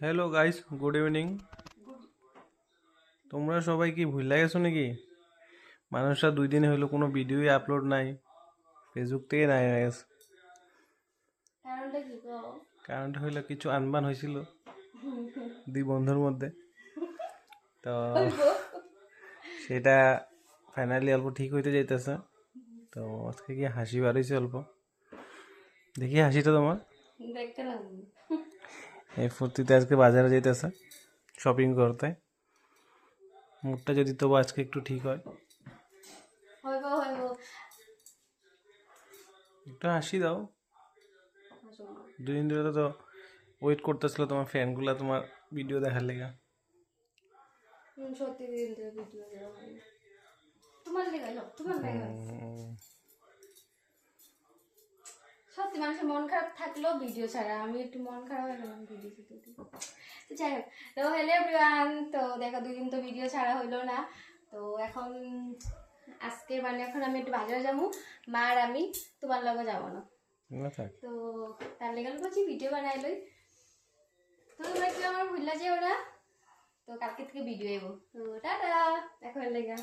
Hello guys, good evening. তোমরা সবাই কি ভুলে গেছো নাকি? মানুষরা 2 দিন হলো কোনো ভিডিওই আপলোড নাই, ফেসবুক থেকে নাই হয়ে গেছে। কারণটা কি গো? কারণটা হইলো কিছু আনবান হয়েছিল দুই বন্ধুর মধ্যে, তো সেটা ফাইনালি অল্প ঠিক হইতে যাইতেছে। তো আজকে কি হাসি বার হয়েছে অল্প, দেখি হাসিটা তোমার। দেখতে না এই ফুর্তিতে আজকে বাজারে যাইতেছে শপিং করতে। মুডটা যদি তবু আজকে একটু ঠিক হয়, হইব হইব। একটু হাসি দাও। 2 দিন ধরে তো ওয়েট করতেছিল তোমার ফ্যানগুলা তোমার ভিডিও দেখার লেগে। সত্যি দিন ধরে ভিডিও দেওয়া হয় না। তোমার লেগে হোক, তোমার লেগে হোক। সত্যি মানুষের মন খারাপ থাকলেও ভিডিও ছাড়া, আমি একটু মন খারাপ হয়ে গেলাম ভিডিও দিতে দিতে। তো যাই হোক, তো হ্যালো এভরিওয়ান। তো দেখো 2 দিন তো ভিডিও ছাড়া হইলো না। তো এখন আজকে মানে এখন আমি একটু বাজারে যাবো, মা আর আমি। তোমার লগে যাবো না। না থাক। তো তার লেগে বলছি ভিডিও বানাই লই। তো তোমরা কি আমার ভুললা যে ওরা, তো কালকে থেকে ভিডিও এবো। তো টাটা, এখন লেগা।